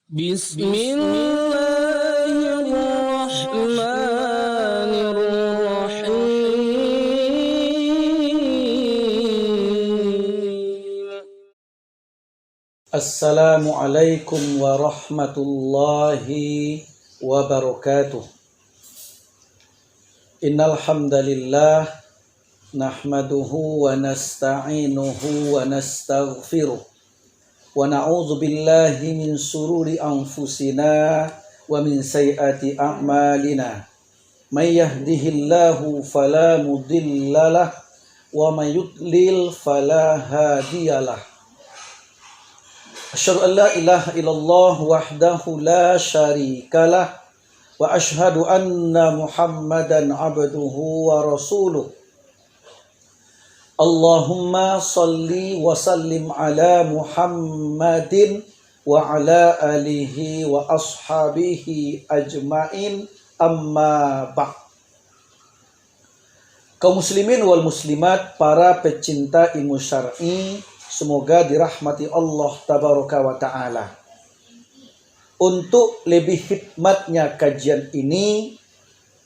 بسم الله الرحمن الرحيم. Assalamualaikum warahmatullahi wabarakatuh. Innal hamdalillah nahmaduhu wa nasta'inuhu wa nastaghfiruh wa na'udzu billahi min sururi anfusina wa min sayyiati a'malina. May yahdihillahu fala mudhillalah wa may yudlil fala hadiyalah. Asyhadu an la ilaha illallah wahdahu la syarikalah wa asyhadu anna Muhammadan abduhu wa rasuluh. Allahumma salli wa sallim ala Muhammadin wa ala alihi wa ashabihi ajmain, amma ba'd. Kaum muslimin wal muslimat, para pecinta ilmu syar'i, semoga dirahmati Allah tabaraka wa ta'ala. Untuk lebih hikmatnya kajian ini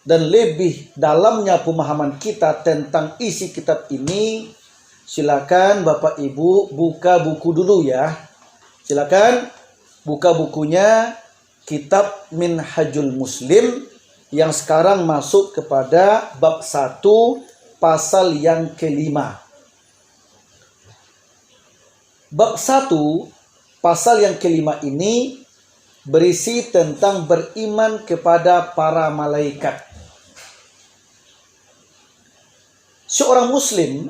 dan lebih dalamnya pemahaman kita tentang isi kitab ini, silakan Bapak Ibu buka buku dulu ya. Silakan buka bukunya, kitab Minhajul Muslim, yang sekarang masuk kepada bab 1 pasal yang kelima. Bab 1 pasal yang kelima ini berisi tentang beriman kepada para malaikat. Seorang muslim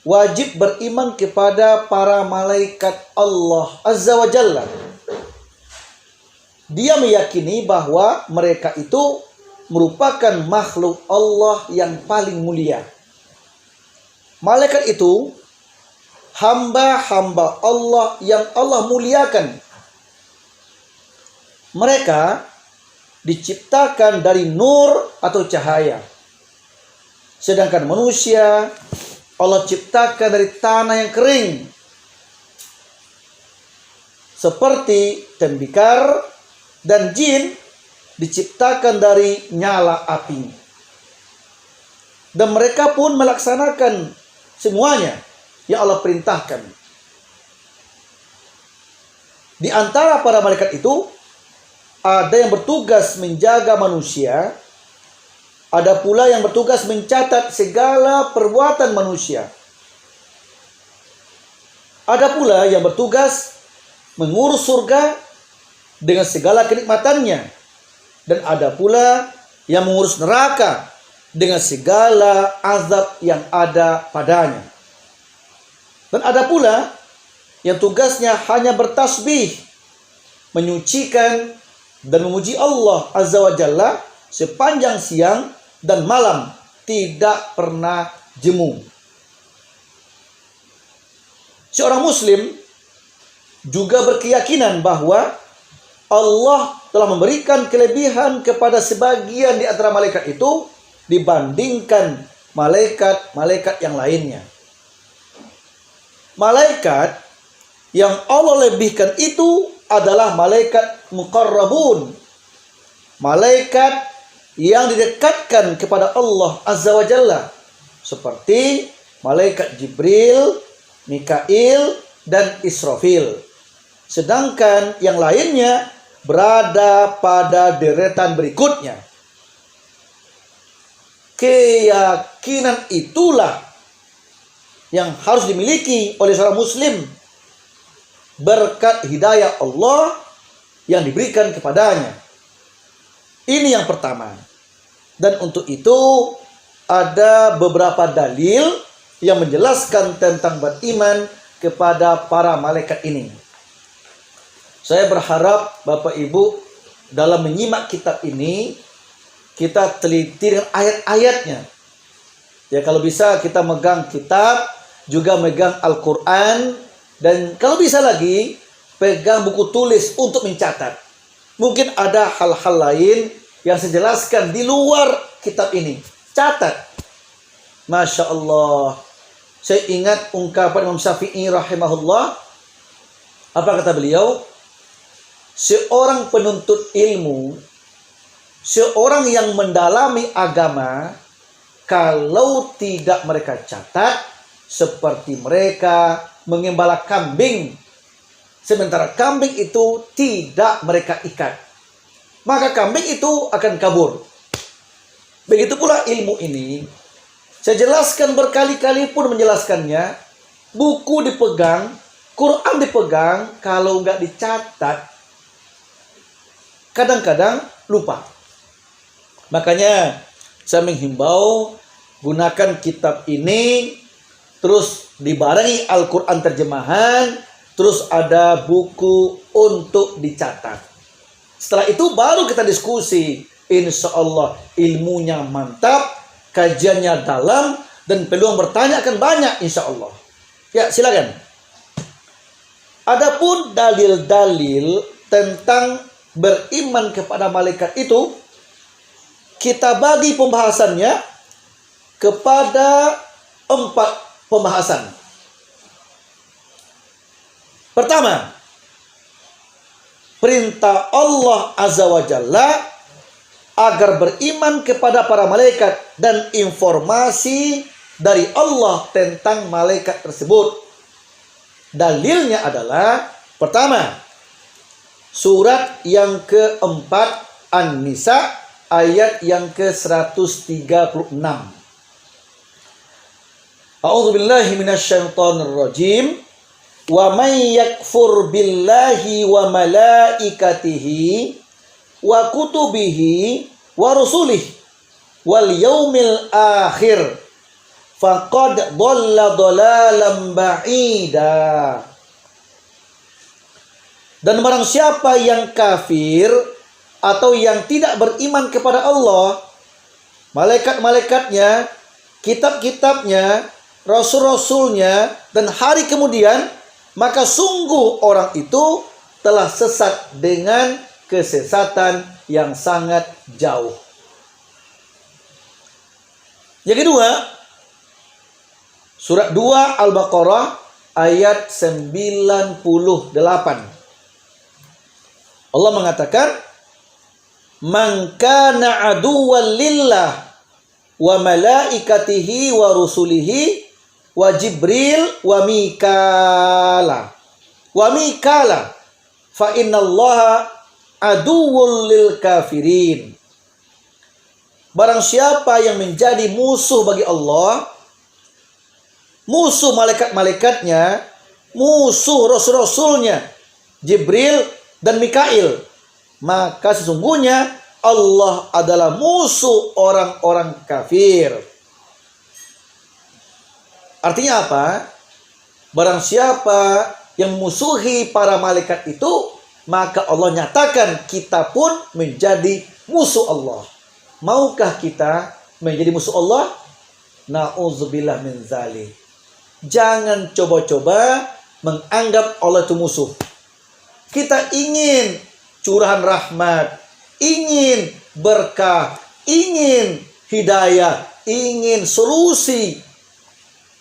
wajib beriman kepada para malaikat Allah Azza wa Jalla. Dia meyakini bahwa mereka itu merupakan makhluk Allah yang paling mulia. Malaikat itu hamba-hamba Allah yang Allah muliakan. Mereka diciptakan dari nur atau cahaya. Sedangkan manusia Allah ciptakan dari tanah yang kering, seperti tembikar, dan jin diciptakan dari nyala api. Dan mereka pun melaksanakan semuanya yang Allah perintahkan. Di antara para malaikat itu ada yang bertugas menjaga manusia, ada pula yang bertugas mencatat segala perbuatan manusia. Ada pula yang bertugas mengurus surga dengan segala kenikmatannya, dan ada pula yang mengurus neraka dengan segala azab yang ada padanya. Dan ada pula yang tugasnya hanya bertasbih, menyucikan dan memuji Allah Azza wa Jalla sepanjang siang dan malam, tidak pernah jemu. Seorang muslim juga berkeyakinan bahwa Allah telah memberikan kelebihan kepada sebagian di antara malaikat itu dibandingkan malaikat-malaikat yang lainnya. Malaikat yang Allah lebihkan itu adalah malaikat muqarrabun, malaikat yang didekatkan kepada Allah Azza wa Jalla, seperti malaikat Jibril, Mikail, dan Israfil. Sedangkan yang lainnya berada pada deretan berikutnya. Keyakinan itulah yang harus dimiliki oleh seorang muslim berkat hidayah Allah yang diberikan kepadanya. Ini yang pertama. Dan untuk itu ada beberapa dalil yang menjelaskan tentang beriman kepada para malaikat ini. Saya berharap Bapak Ibu dalam menyimak kitab ini kita teliti dengan ayat-ayatnya. Ya, kalau bisa kita megang kitab, juga megang Al-Quran, dan kalau bisa lagi pegang buku tulis untuk mencatat. Mungkin ada hal-hal lain yang saya jelaskan di luar kitab ini. Catat. Masya Allah. Saya ingat ungkapan Imam Syafi'i rahimahullah. Apa kata beliau? seorang penuntut ilmu, seorang yang mendalami agama, kalau tidak mereka catat, seperti mereka mengembala kambing, sementara kambing itu tidak mereka ikat, maka kambing itu akan kabur. Begitu pula ilmu ini, saya jelaskan berkali-kali pun menjelaskannya. Buku dipegang, Quran dipegang, kalau nggak dicatat, kadang-kadang lupa. Makanya saya menghimbau, gunakan kitab ini, terus dibarengi Al-Quran terjemahan, terus ada buku untuk dicatat. Setelah itu baru kita diskusi. Insya Allah ilmunya mantap, kajiannya dalam, dan peluang bertanya akan banyak insya Allah. Ya, silakan. Adapun dalil-dalil tentang beriman kepada malaikat itu, kita bagi pembahasannya kepada 4 pembahasan. Pertama, perintah Allah Azza wa Jalla agar beriman kepada para malaikat dan informasi dari Allah tentang malaikat tersebut. Dalilnya adalah, pertama, surat yang keempat An-Nisa ayat yang ke-136. A'udzubillahi minasyaitonirrajim. Wa may yakfur billahi wa malaikatihi wa kutubihi wa rusulihi wal yaumil akhir faqad dhalla dhalalan ba'ida. Dan barang siapa yang kafir atau yang tidak beriman kepada Allah, malaikat-malaikatnya, kitab-kitabnya, rasul-rasulnya, dan hari kemudian, maka sungguh orang itu telah sesat dengan kesesatan yang sangat jauh. Yang kedua, surat 2 Al-Baqarah ayat 98. Allah mengatakan, "Man kana aduwwan lillah wa malaikatihi wa rusulihi wa Jibril wa Mikala fa innallaha aduwwul lil kafirin." Barang siapa yang menjadi musuh bagi Allah, musuh malaikat-malaikatnya, musuh rasul-rasulnya, Jibril dan Mikail, maka sesungguhnya Allah adalah musuh orang-orang kafir. Artinya apa? Barang siapa yang memusuhi para malaikat itu, maka Allah nyatakan kita pun menjadi musuh Allah. Maukah kita menjadi musuh Allah? Na'udzubillah min dzalik. Jangan coba-coba menganggap Allah itu musuh. Kita ingin curahan rahmat, ingin berkah, ingin hidayah, ingin solusi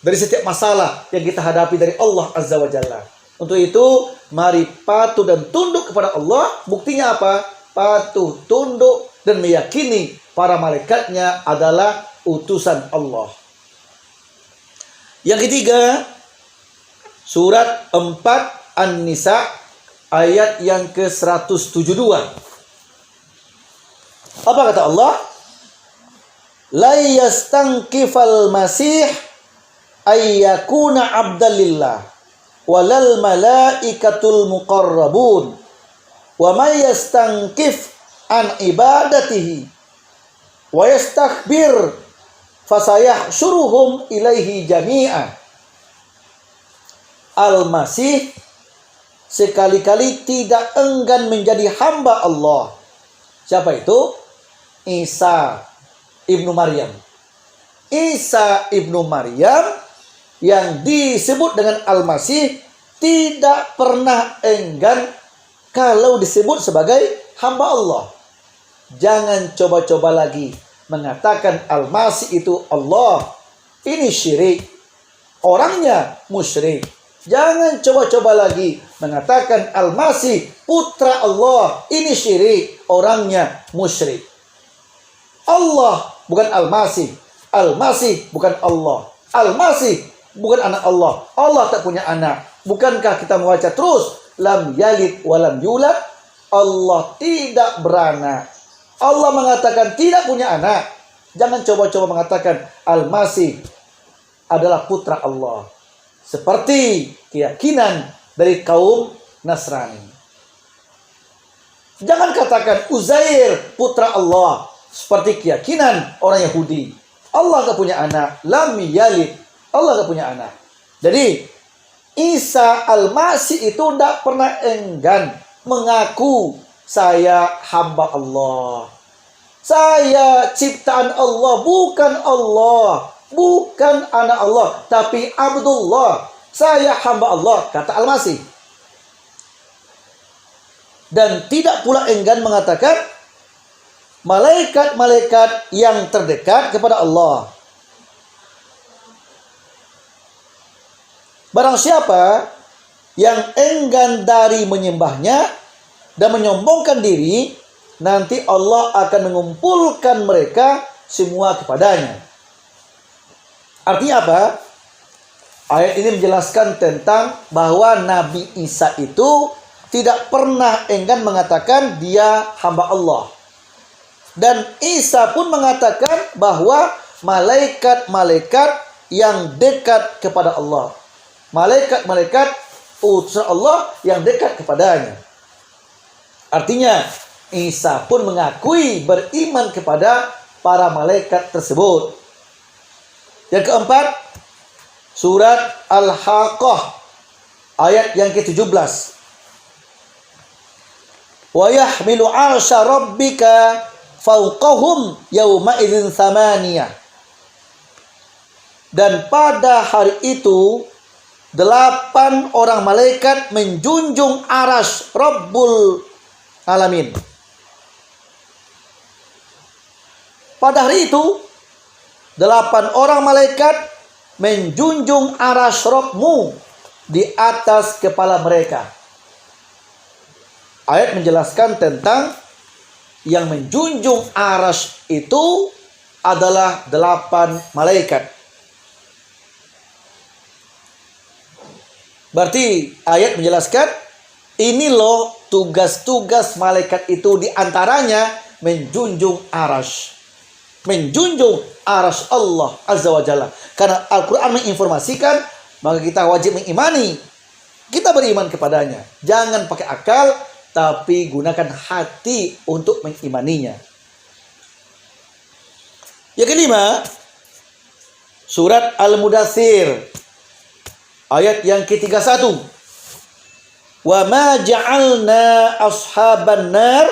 dari setiap masalah yang kita hadapi dari Allah Azza wa Jalla. Untuk itu, mari patuh dan tunduk kepada Allah. Buktinya apa? Patuh, tunduk, dan meyakini para malaikatnya adalah utusan Allah. Yang ketiga, surat 4 An-Nisa ayat yang ke-172. Apa kata Allah? La yastankifal masih ayyakuna abdalillah walal malaikatul muqarrabun wa may yastankif an ibadatihi wa yastakbir fasayahsyuruhum ilaihi jami'a. Al-Masih sekali-kali tidak enggan menjadi hamba Allah. Siapa itu? Isa ibnu Maryam. Isa ibnu Maryam yang disebut dengan Al-Masih tidak pernah enggan kalau disebut sebagai hamba Allah. Jangan coba-coba lagi mengatakan Al-Masih itu Allah. Ini syirik. Orangnya musyrik. Jangan coba-coba lagi mengatakan Al-Masih putra Allah. Ini syirik, orangnya musyrik. Allah bukan Al-Masih. Al-Masih bukan Allah. Al-Masih bukan anak Allah. Allah tak punya anak. Bukankah kita membaca terus? Lam yalid walam yulad. Allah tidak beranak. Allah mengatakan tidak punya anak. Jangan coba-coba mengatakan Al-Masih adalah putra Allah. Seperti keyakinan dari kaum Nasrani. Jangan katakan Uzair putra Allah. Seperti keyakinan orang Yahudi. Allah gak punya anak. Lam yalid. Allah gak punya anak. Jadi Isa Al-Masih itu tidak pernah enggan mengaku saya hamba Allah. Saya ciptaan Allah, bukan Allah. Bukan anak Allah, tapi Abdullah. Saya hamba Allah, kata Al-Masih. Dan tidak pula enggan mengatakan malaikat-malaikat yang terdekat kepada Allah. Barang siapa yang enggan dari menyembahnya dan menyombongkan diri, nanti Allah akan mengumpulkan mereka semua kepadanya. Artinya apa? Ayat ini menjelaskan tentang bahwa Nabi Isa itu tidak pernah enggan mengatakan dia hamba Allah. Dan Isa pun mengatakan bahwa malaikat-malaikat yang dekat kepada Allah. Malaikat-malaikat utusan Allah yang dekat kepadanya. Artinya Isa pun mengakui beriman kepada para malaikat tersebut. Yang keempat, surat Al-Haqqah ayat yang ke-17. Wa yahmilu 'arsya rabbika fawqahum yawma idzin thamaniyah. Dan pada hari itu 8 orang malaikat menjunjung aras Rabbul Alamin. Pada hari itu 8 orang malaikat menjunjung aras Rabbmu di atas kepala mereka. Ayat menjelaskan tentang yang menjunjung aras itu adalah 8 malaikat. Berarti ayat menjelaskan ini loh tugas-tugas malaikat itu, diantaranya menjunjung aras. Menjunjung aras Allah Azza wa Jalla. Karena Al-Quran menginformasikan, maka kita wajib mengimani. Kita beriman kepadanya. Jangan pakai akal, tapi gunakan hati untuk mengimaninya. Yang kelima, surat Al-Mudaththir ayat yang ke-31. Wa ma ja'alna ashaban nar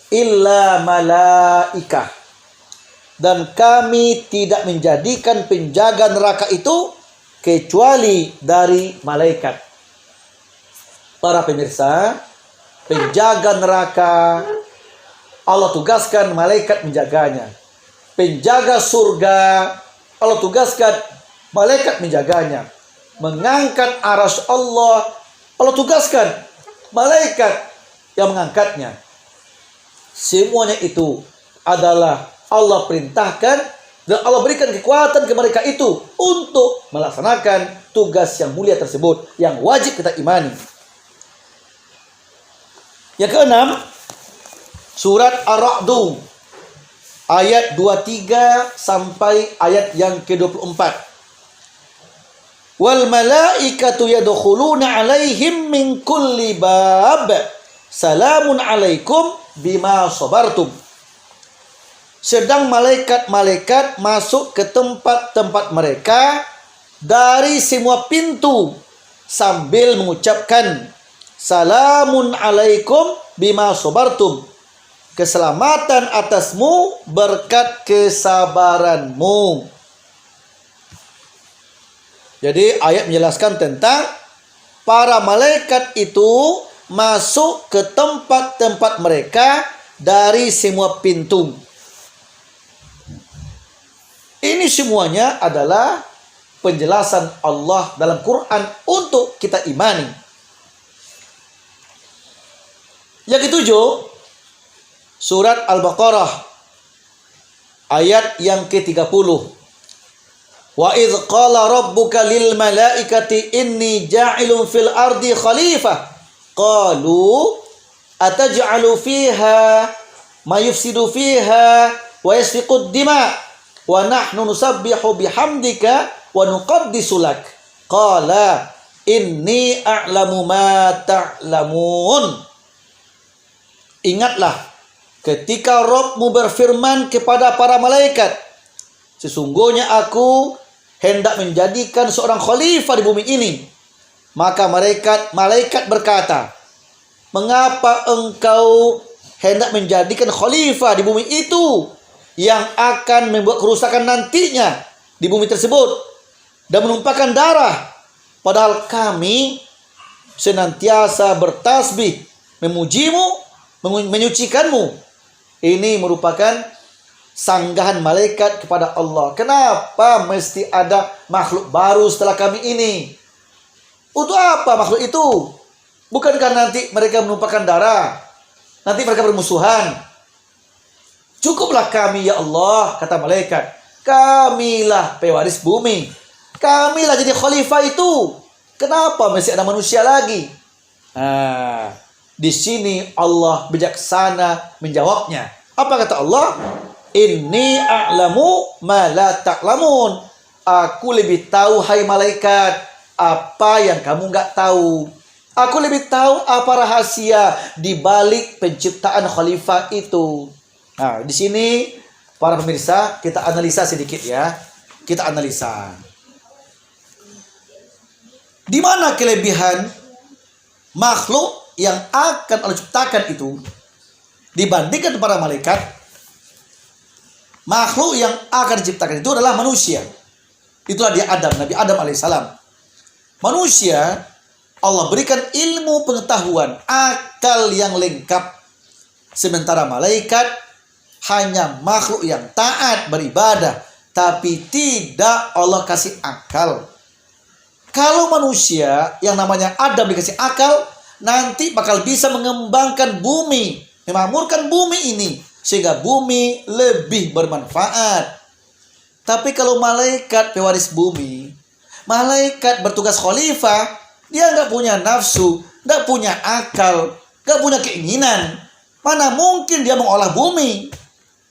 illa malaikah. Dan kami tidak menjadikan penjaga neraka itu kecuali dari malaikat. Para pemirsa, penjaga neraka Allah tugaskan malaikat menjaganya. Penjaga surga Allah tugaskan malaikat menjaganya. Mengangkat aras Allah Allah tugaskan malaikat yang mengangkatnya. Semuanya itu adalah Allah perintahkan dan Allah berikan kekuatan ke mereka itu untuk melaksanakan tugas yang mulia tersebut yang wajib kita imani. Yang keenam, surat Ar-Ra'd ayat 23 sampai ayat yang ke-24. Wal malaikatu yadkhuluna 'alaihim min kulli bab. Salamun 'alaikum bima sabartum. Sedang malaikat-malaikat masuk ke tempat-tempat mereka dari semua pintu sambil mengucapkan salamun 'alaikum bima sabartum. Keselamatan atasmu berkat kesabaranmu. Jadi ayat menjelaskan tentang para malaikat itu masuk ke tempat-tempat mereka dari semua pintu. Ini semuanya adalah penjelasan Allah dalam Quran untuk kita imani. Yang ketujuh, surat Al-Baqarah ayat yang ke-30. Wa idz qala rabbuka lil malaikati inni ja'ilun fil ardi khalifah qalu ataj'alu fiha ma yufsidu fiha wa yasfiqud dima wa nahnu nusabbihu bihamdika wa nuqaddisu lak qala inni a'lamu ma ta'lamun. Ingatlah ketika Rabbmu berfirman kepada para malaikat, sesungguhnya aku hendak menjadikan seorang khalifah di bumi ini. Maka malaikat berkata, mengapa engkau hendak menjadikan khalifah di bumi itu yang akan membuat kerusakan nantinya di bumi tersebut dan menumpahkan darah, padahal kami senantiasa bertasbih, memujimu, menyucikanmu. Ini merupakan sanggahan malaikat kepada Allah. Kenapa mesti ada makhluk baru setelah kami ini? Untuk apa makhluk itu? Bukankah nanti mereka menumpahkan darah? Nanti mereka bermusuhan. Cukuplah kami ya Allah, kata malaikat. Kamilah pewaris bumi. Kamilah jadi khalifah itu. Kenapa masih ada manusia lagi? Di sini Allah bijaksana menjawabnya. Apa kata Allah? Inni a'lamu ma la ta'lamun. Aku lebih tahu hai malaikat apa yang kamu nggak tahu. Aku lebih tahu apa rahasia di balik penciptaan khalifah itu. Nah, di sini para pemirsa kita analisa sedikit ya. Kita analisa. Di mana kelebihan makhluk yang akan Allah ciptakan itu dibandingkan para malaikat? Makhluk yang akan diciptakan itu adalah manusia. Itulah dia Adam, Nabi Adam alaihissalam. Manusia, Allah berikan ilmu pengetahuan, akal yang lengkap. Sementara malaikat hanya makhluk yang taat beribadah, tapi tidak Allah kasih akal. Kalau manusia yang namanya Adam dikasih akal, nanti bakal bisa mengembangkan bumi, memakmurkan bumi ini, sehingga bumi lebih bermanfaat. Tapi kalau malaikat pewaris bumi, malaikat bertugas khalifah, dia nggak punya nafsu, nggak punya akal, nggak punya keinginan. Mana mungkin dia mengolah bumi?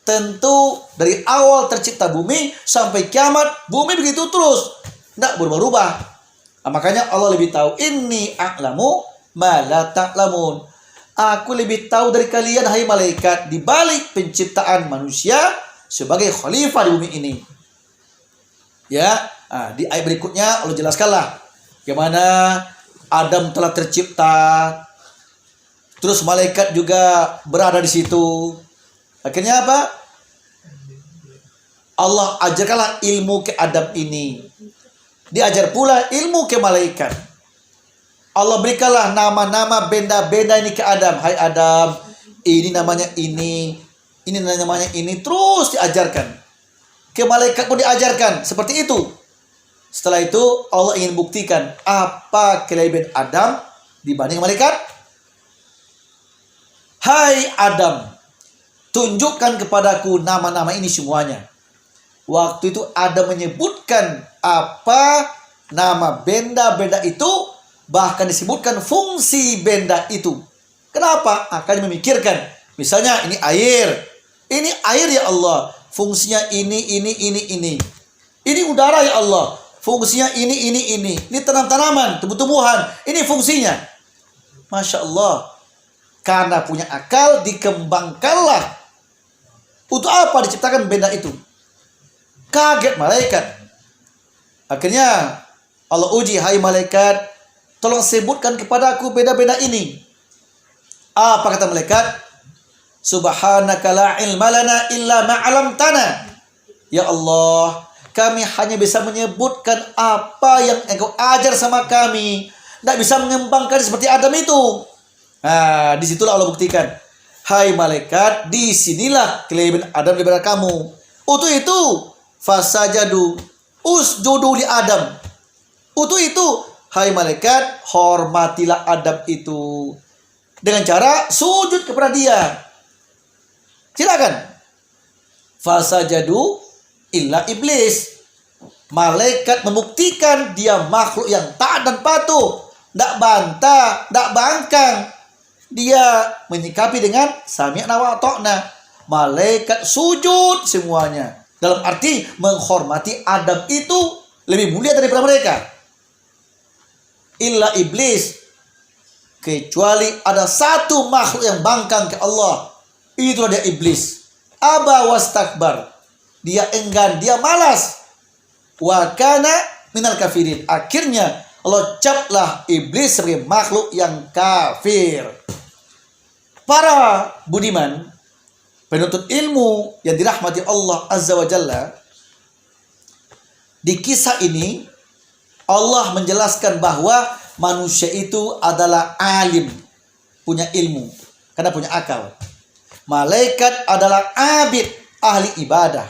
Tentu dari awal tercipta bumi sampai kiamat, bumi begitu terus, nggak berubah-ubah. Nah, makanya Allah lebih tahu. Inni a'lamu ma la ta'lamun. Aku lebih tahu dari kalian hai malaikat di balik penciptaan manusia sebagai khalifah di bumi ini. Ya, di ayat berikutnya Allah jelaskanlah bagaimana Adam telah tercipta. Terus malaikat juga berada di situ. Akhirnya apa? Allah ajarkanlah ilmu ke Adam ini. Diajar pula ilmu ke malaikat. Allah berikanlah nama-nama benda-benda ini ke Adam. Hai Adam, ini namanya ini namanya ini. Terus diajarkan. Ke malaikat pun diajarkan. Seperti itu. Setelah itu Allah ingin buktikan apa kelebihan Adam dibanding malaikat. Hai Adam, tunjukkan kepadaku nama-nama ini semuanya. Waktu itu Adam menyebutkan apa nama benda-benda itu, bahkan disebutkan fungsi benda itu. Kenapa? Akan memikirkan. Misalnya ini air. Ini air ya Allah. Fungsinya ini. Ini udara ya Allah. Fungsinya ini. Ini tanam-tanaman, tumbuh-tumbuhan. Ini fungsinya. Masya Allah. Karena punya akal dikembangkanlah. Untuk apa diciptakan benda itu? Kaget malaikat. Akhirnya Allah uji, hai malaikat, tolong sebutkan kepadaku benda-benda ini. Apa kata malaikat? Subhanaka la ilma lana illa ma 'allamtana. Ya Allah, kami hanya bisa menyebutkan apa yang Engkau ajar sama kami. Tidak bisa mengembangkan seperti Adam itu. Nah, disitulah Allah buktikan. Hai malaikat, disinilah kelebihan Adam daripada kamu. Untuk itu, fasajadu, usjudu li Adam. Untuk itu, hai malaikat, hormatilah Adam itu. dengan cara sujud kepada dia. Silakan. Fasajadu illa iblis. Malaikat membuktikan dia makhluk yang taat dan patuh, tidak bantah, tidak bangkang. Dia menyikapi dengan sami'na wa ata'na. Malaikat sujud semuanya. Dalam arti menghormati Adam itu lebih mulia daripada mereka. Illa iblis. Kecuali ada satu makhluk yang bangkang ke Allah. Itulah dia iblis. Aba wastakbar. Dia enggan, dia malas. Wa kana minal kafirin. Akhirnya Allah caplah iblis sebagai makhluk yang kafir. Para budiman, penuntut ilmu yang dirahmati Allah Azza wa Jalla, di kisah ini Allah menjelaskan bahwa manusia itu adalah alim, punya ilmu, karena punya akal. Malaikat adalah abid, ahli ibadah.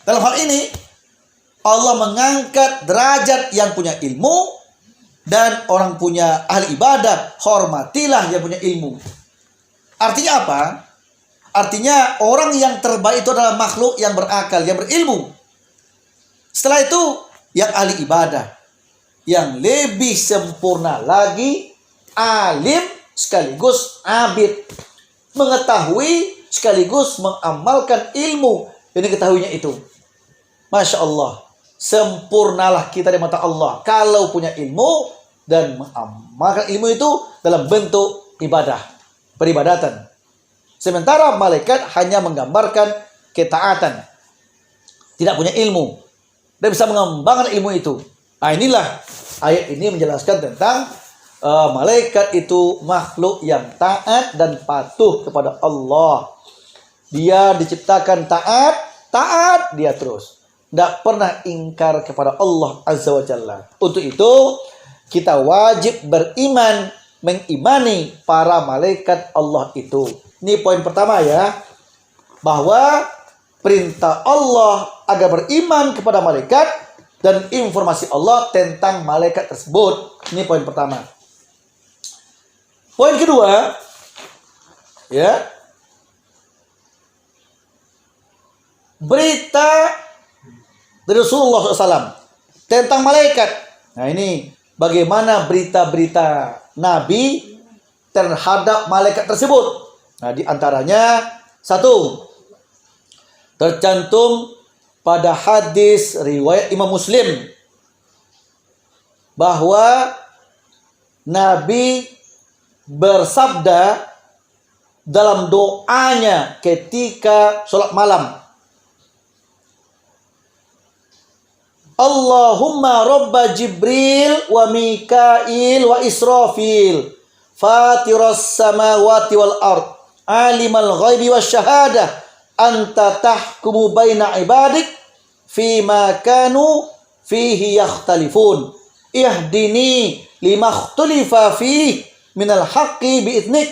Dalam hal ini Allah mengangkat derajat yang punya ilmu, dan orang punya ahli ibadah, hormatilah yang punya ilmu. Artinya apa? Artinya orang yang terbaik itu adalah makhluk yang berakal, yang berilmu. Setelah itu yang ahli ibadah, yang lebih sempurna lagi, alim sekaligus abid, mengetahui sekaligus mengamalkan ilmu yang diketahuinya itu. Masya Allah, sempurnalah kita di mata Allah kalau punya ilmu dan mengamalkan ilmu itu dalam bentuk ibadah, peribadatan. Sementara malaikat hanya menggambarkan ketaatan, tidak punya ilmu, dan bisa mengembangkan ilmu itu. Nah, inilah ayat ini menjelaskan tentang malaikat itu makhluk yang taat dan patuh kepada Allah. Dia diciptakan taat dia terus. Tidak pernah ingkar kepada Allah Azza wa Jalla. Untuk itu kita wajib beriman, mengimani para malaikat Allah itu. Ini poin pertama ya, bahwa perintah Allah agar beriman kepada malaikat dan informasi Allah tentang malaikat tersebut. Ini poin pertama. Poin kedua, ya, berita dari Rasulullah SAW tentang malaikat. Nah, ini bagaimana berita-berita Nabi terhadap malaikat tersebut. Nah, di antaranya satu, tercantum pada hadis riwayat Imam Muslim bahwa Nabi bersabda dalam doanya ketika sholat malam, Allahumma robba Jibril wa Mikail wa Israfil fatiras samawati wal ard alimal ghaibi was syahadah anta tahkumu baina ibadik fima kanu fihi yakhtalifun ihdini lima ikhtalifa fihi minal haqqi bi'idnik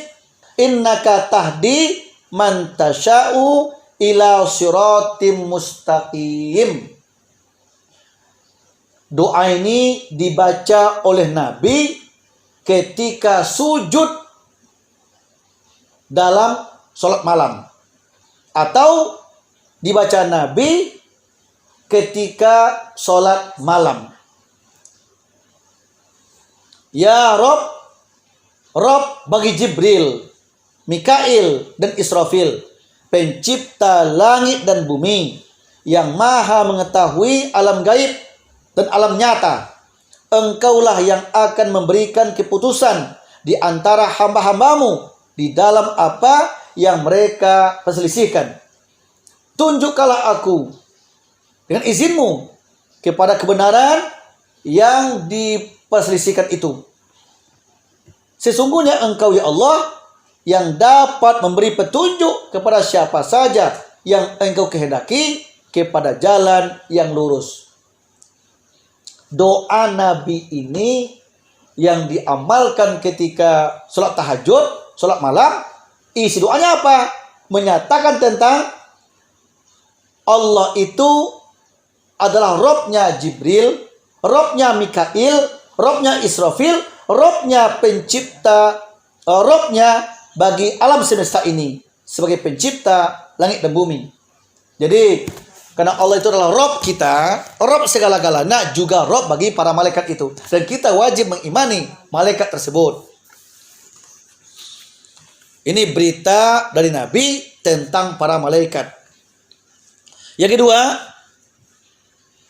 innaka tahdi man tasha'u ila siratim mustaqim. Doa ini dibaca oleh Nabi ketika sujud dalam sholat malam, atau dibaca Nabi ketika sholat malam. Ya Rob bagi Jibril, Mikail dan Israfil, pencipta langit dan bumi, yang maha mengetahui alam gaib dan alam nyata. Engkaulah yang akan memberikan keputusan di antara hamba-hambamu di dalam apa yang mereka perselisihkan. Tunjukkanlah aku dengan izinmu kepada kebenaran yang diperselisihkan itu. Sesungguhnya engkau ya Allah yang dapat memberi petunjuk kepada siapa saja yang engkau kehendaki kepada jalan yang lurus. Doa Nabi ini yang diamalkan ketika sholat tahajud, sholat malam, isi doanya apa? Menyatakan tentang Allah itu adalah Robnya Jibril, Robnya Mikail, Robnya Israfil, Robnya pencipta Robnya bagi alam semesta ini sebagai pencipta langit dan bumi. Jadi karena Allah itu adalah Rob kita, Rob segala-galanya, juga Rob bagi para malaikat itu. Dan kita wajib mengimani malaikat tersebut. Ini berita dari Nabi tentang para malaikat. Yang kedua,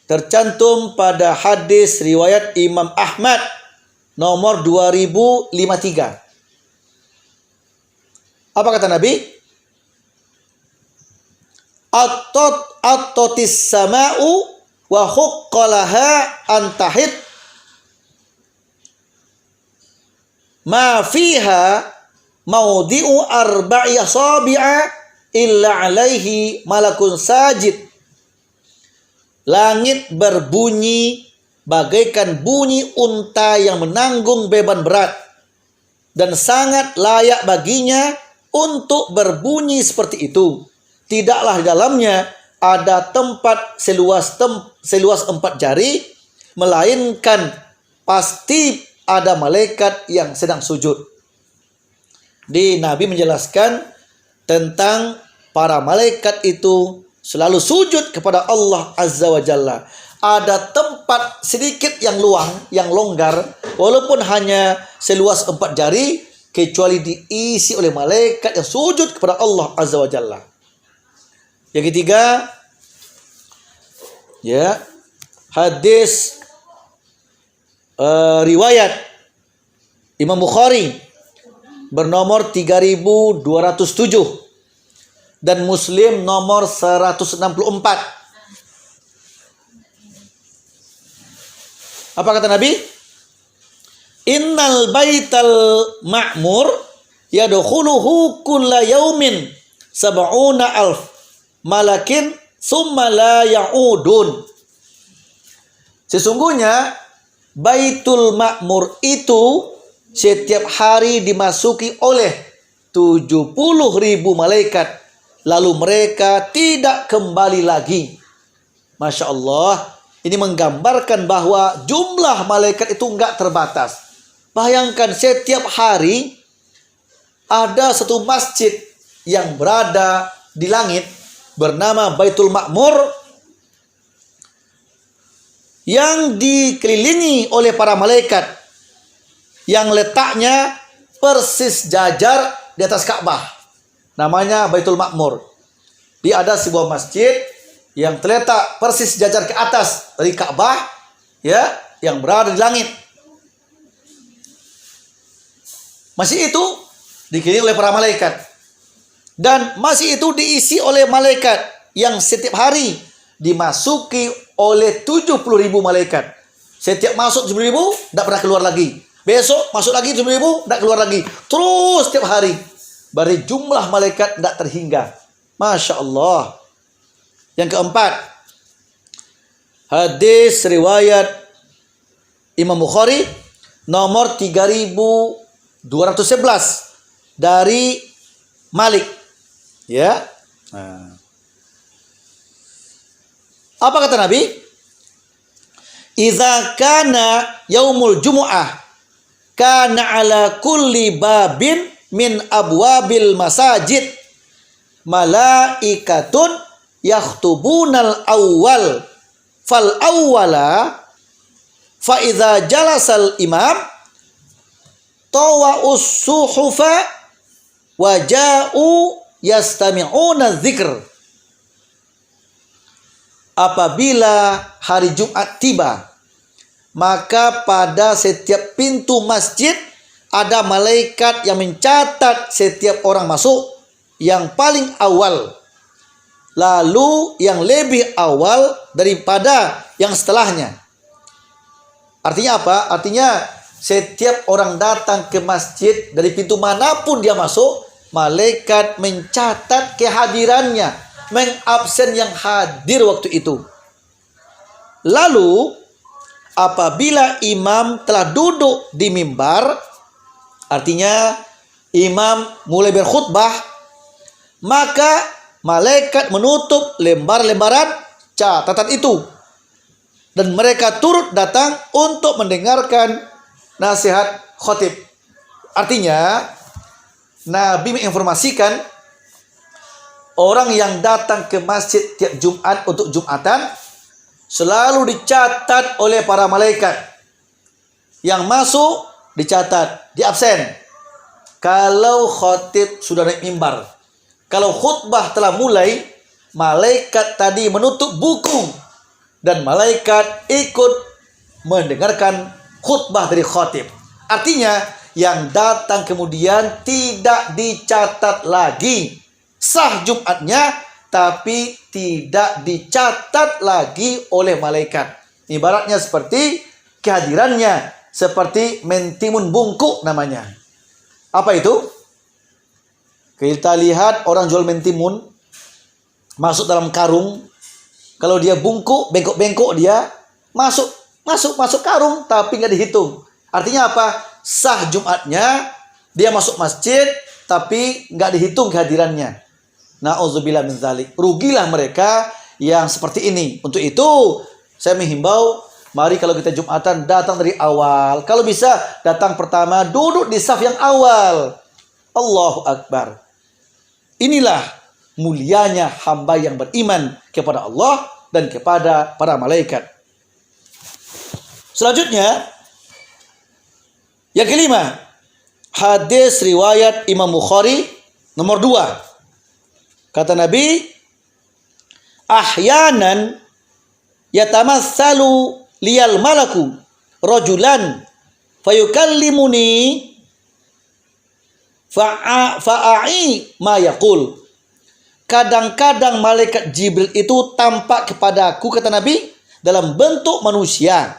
tercantum pada hadis riwayat Imam Ahmad nomor 2053. Apa kata Nabi? At-totis sama'u wa huqqalaha antahid ma fiha maudi'u arba'i asabi'a illa alaihi malakun sajid. Langit berbunyi bagaikan bunyi unta yang menanggung beban berat, dan sangat layak baginya untuk berbunyi seperti itu. Tidaklah di dalamnya ada tempat seluas 4 jari, melainkan pasti ada malaikat yang sedang sujud. Di Nabi menjelaskan tentang para malaikat itu selalu sujud kepada Allah Azza wa Jalla. Ada tempat sedikit yang luang, yang longgar, walaupun hanya seluas 4 jari, kecuali diisi oleh malaikat yang sujud kepada Allah Azza wa Jalla. Yang ketiga, ya, hadis riwayat Imam Bukhari bernomor 3207 dan Muslim nomor 164. Apa kata Nabi? Innal baital ma'mur yadkhuluhu kulla yaumin sab'una alf malakin summa la ya'udun. Sesungguhnya Baitul Ma'mur itu setiap hari dimasuki oleh 70.000 malaikat, lalu mereka tidak kembali lagi. Masya Allah, ini menggambarkan bahwa jumlah malaikat itu enggak terbatas. Bayangkan setiap hari ada satu masjid yang berada di langit bernama Baitul Ma'mur yang dikelilingi oleh para malaikat yang letaknya persis jajar di atas Ka'bah. Namanya Baitul Ma'mur. Dia ada sebuah masjid yang terletak persis jajar ke atas dari Ka'bah, ya, yang berada di langit. Masjid itu dikelilingi oleh para malaikat. Dan masjid itu diisi oleh malaikat yang setiap hari dimasuki oleh 70.000 malaikat. Setiap masuk 70.000, tidak pernah keluar lagi. Besok masuk lagi 70.000, tidak keluar lagi. Terus setiap hari. Dari jumlah malaikat tidak terhingga. Masya Allah. Yang keempat, hadis riwayat Imam Bukhari nomor 3211 dari Malik. Ya. Nah. Apa kata Nabi? Iza kana yaumul jumu'ah kana ala kulli babin min abwabil masajid malaikatun yakhtubunal awwal fal awwala fa idza jalasal imam tawa'us suhufa wa ja'u yastami'una dzikr. Apabila hari Jumat tiba, maka pada setiap pintu masjid ada malaikat yang mencatat setiap orang masuk yang paling awal, lalu yang lebih awal daripada yang setelahnya. Artinya apa? Artinya setiap orang datang ke masjid dari pintu manapun dia masuk, malaikat mencatat kehadirannya, mengabsen yang hadir waktu itu. Lalu apabila imam telah duduk di mimbar, artinya imam mulai berkhutbah, maka malaikat menutup lembar-lembaran catatan itu dan mereka turut datang untuk mendengarkan nasihat khatib. Artinya Nabi menginformasikan orang yang datang ke masjid tiap Jumat untuk Jumatan selalu dicatat oleh para malaikat. Yang masuk dicatat, di absen. Kalau khatib sudah naik mimbar, kalau khutbah telah mulai, malaikat tadi menutup buku dan malaikat ikut mendengarkan khutbah dari khatib. Artinya yang datang kemudian tidak dicatat lagi. Sah Jumatnya tapi tidak dicatat lagi oleh malaikat. Ibaratnya seperti kehadirannya, seperti mentimun bungkuk namanya. Apa itu? Kita lihat orang jual mentimun masuk dalam karung. Kalau dia bungkuk, bengkok-bengkok dia masuk karung tapi nggak dihitung. Artinya apa? Sah Jumatnya, dia masuk masjid tapi nggak dihitung kehadirannya. Na'udzubillah min dzalik. Rugilah mereka yang seperti ini. Untuk itu saya menghimbau, mari kalau kita Jumatan datang dari awal. Kalau bisa datang pertama, duduk di saf yang awal. Allahu Akbar. Inilah mulianya hamba yang beriman kepada Allah dan kepada para malaikat. Selanjutnya, yang kelima, hadis riwayat Imam Bukhari nomor 2. Kata Nabi, ahyanan yatamassalu liyal malaku rajulan fayukallimuni fa'a'i ma yaqul. Kadang-kadang malaikat Jibril itu tampak kepadaku, kata Nabi, dalam bentuk manusia.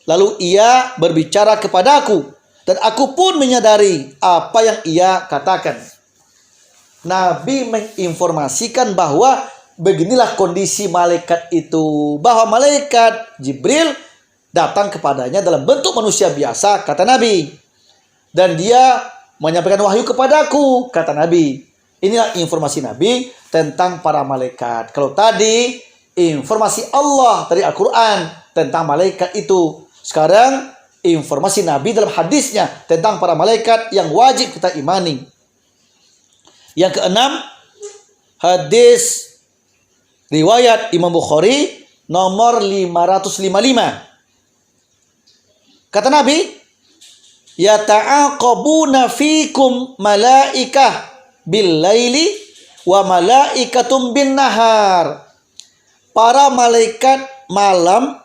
Lalu ia berbicara kepadaku dan aku pun menyadari apa yang ia katakan. Nabi menginformasikan bahwa beginilah kondisi malaikat itu. Bahwa malaikat Jibril datang kepadanya dalam bentuk manusia biasa, kata Nabi. Dan dia menyampaikan wahyu kepadaku, kata Nabi. Inilah informasi Nabi tentang para malaikat. Kalau tadi informasi Allah dari Al-Quran tentang malaikat itu. Sekarang informasi Nabi dalam hadisnya tentang para malaikat yang wajib kita imani. Yang keenam, hadis riwayat Imam Bukhari nomor 555. Kata Nabi, yata'aqabuna fikum malaikah bil laili wa malaikatum bin nahar. Para malaikat malam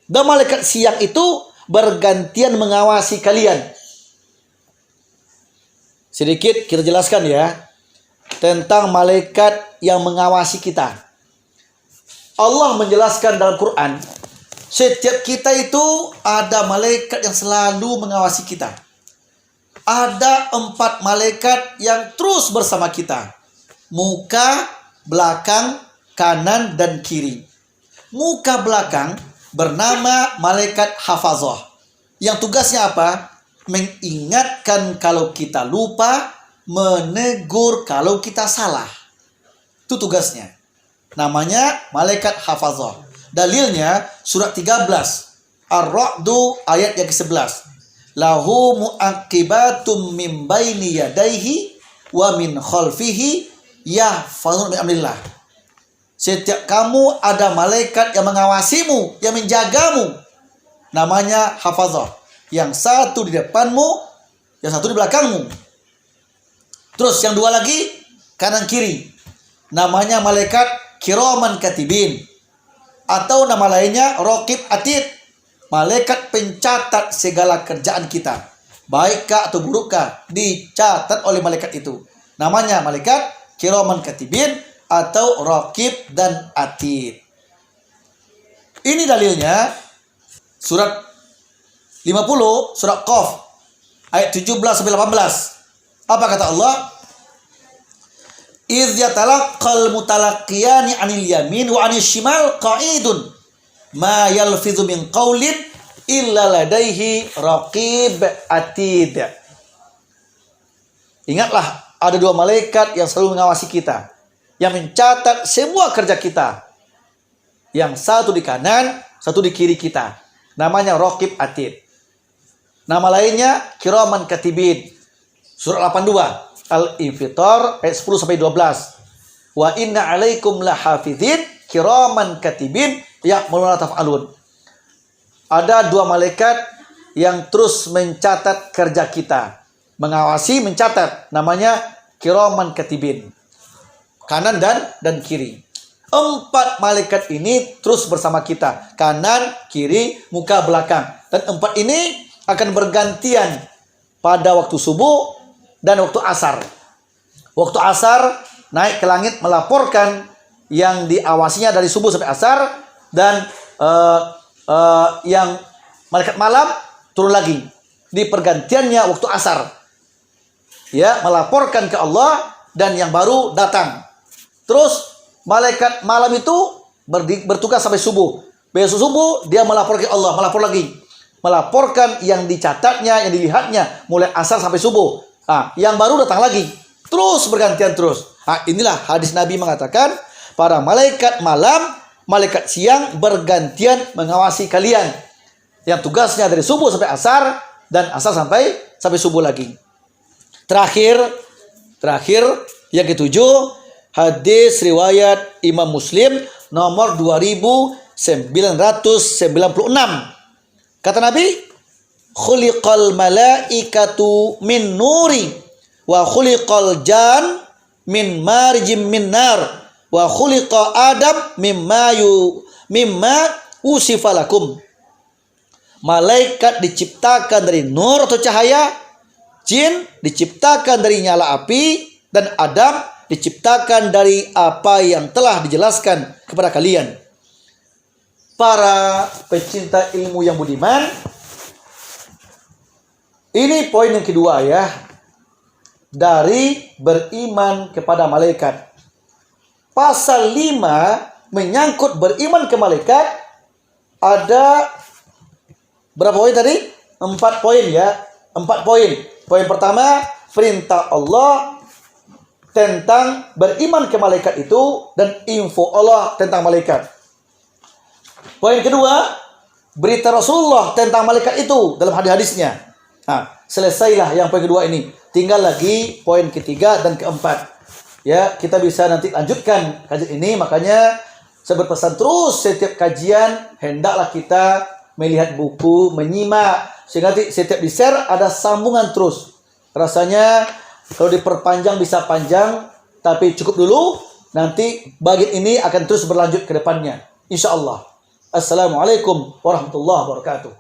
dan malaikat siang itu bergantian mengawasi kalian. Sedikit kita jelaskan ya tentang malaikat yang mengawasi kita. Allah menjelaskan dalam Quran, setiap kita itu ada malaikat yang selalu mengawasi kita. Ada 4 malaikat yang terus bersama kita. Muka, belakang, kanan, dan kiri. Muka belakang bernama malaikat hafazah. Yang tugasnya apa? Mengingatkan kalau kita lupa, menegur kalau kita salah. Itu tugasnya. Namanya malaikat hafazah. Dalilnya surat 13 Ar-Ra'du ayat yang ke-11. Lahu mu'aqibatum min baini yadaihi wa min khalfihi yahfazun min amrillah. Setiap kamu ada malaikat yang mengawasimu, yang menjagamu. Namanya hafazah. Yang satu di depanmu, yang satu di belakangmu. Terus yang 2 lagi kanan kiri. Namanya malaikat kiraman katibin. Atau nama lainnya raqib atid. Malaikat pencatat segala kerjaan kita. Baikkah atau burukkah dicatat oleh malaikat itu. Namanya malaikat kiraman katibin atau raqib dan atid. Ini dalilnya surat 50 surat Qaf ayat 17 sampai 18. Apa kata Allah? Idz yatalaqqal mutalaqqiyani 'anil yamin wa 'anil shimal qa'idun ma yalfizu min qaulin illa ladaihi raqib atid. Ingatlah, ada 2 malaikat yang selalu mengawasi kita, yang mencatat semua kerja kita. Yang satu di kanan, satu di kiri kita. Namanya raqib atid. Nama lainnya kiraman katibin. Surat 82. Al-Infitar ayat 10 sampai 12. Wa inna 'alaikum lahafizin kiraman katibin ya'maluna taf'alun. Ada 2 malaikat yang terus mencatat kerja kita. Mengawasi, mencatat. Namanya kiraman katibin. Kanan dan kiri. 4 malaikat ini terus bersama kita. Kanan, kiri, muka, belakang. Dan 4 ini akan bergantian pada waktu subuh dan waktu asar. Waktu asar naik ke langit melaporkan yang diawasinya dari subuh sampai asar, dan yang malaikat malam turun lagi di pergantiannya waktu asar, ya, melaporkan ke Allah, dan yang baru datang. Terus malaikat malam itu bertugas sampai subuh. Besok subuh dia melaporkan ke Allah, melaporkan yang dicatatnya, yang dilihatnya mulai asar sampai subuh. Yang baru datang lagi, terus bergantian terus. Inilah hadis Nabi mengatakan, para malaikat malam, malaikat siang bergantian mengawasi kalian. Yang tugasnya dari subuh sampai asar, dan asar sampai subuh lagi. Terakhir yang ketujuh, hadis riwayat Imam Muslim nomor 2996. Kata Nabi, khuliqal malaikatu min nuri wa khuliqal jan min marjim min nar wa khuliqa adam mimma usifalakum. Malaikat diciptakan dari nur atau cahaya, jin diciptakan dari nyala api, dan Adam diciptakan dari apa yang telah dijelaskan kepada kalian. Para pecinta ilmu yang budiman, ini poin yang kedua ya, dari beriman kepada malaikat. Pasal 5 menyangkut beriman ke malaikat, ada berapa poin tadi? 4 poin ya. 4 poin. Poin pertama, perintah Allah tentang beriman ke malaikat itu, dan info Allah tentang malaikat. Poin kedua, berita Rasulullah tentang malaikat itu dalam hadis-hadisnya. Selesailah yang poin kedua ini. Tinggal lagi poin ketiga dan keempat. Ya, kita bisa nanti lanjutkan kajian ini. Makanya saya berpesan terus, setiap kajian hendaklah kita melihat buku, menyimak, sehingga nanti setiap di-share ada sambungan terus. Rasanya kalau diperpanjang bisa panjang, tapi cukup dulu. Nanti bagian ini akan terus berlanjut ke depannya, insya Allah. Assalamualaikum warahmatullahi wabarakatuh.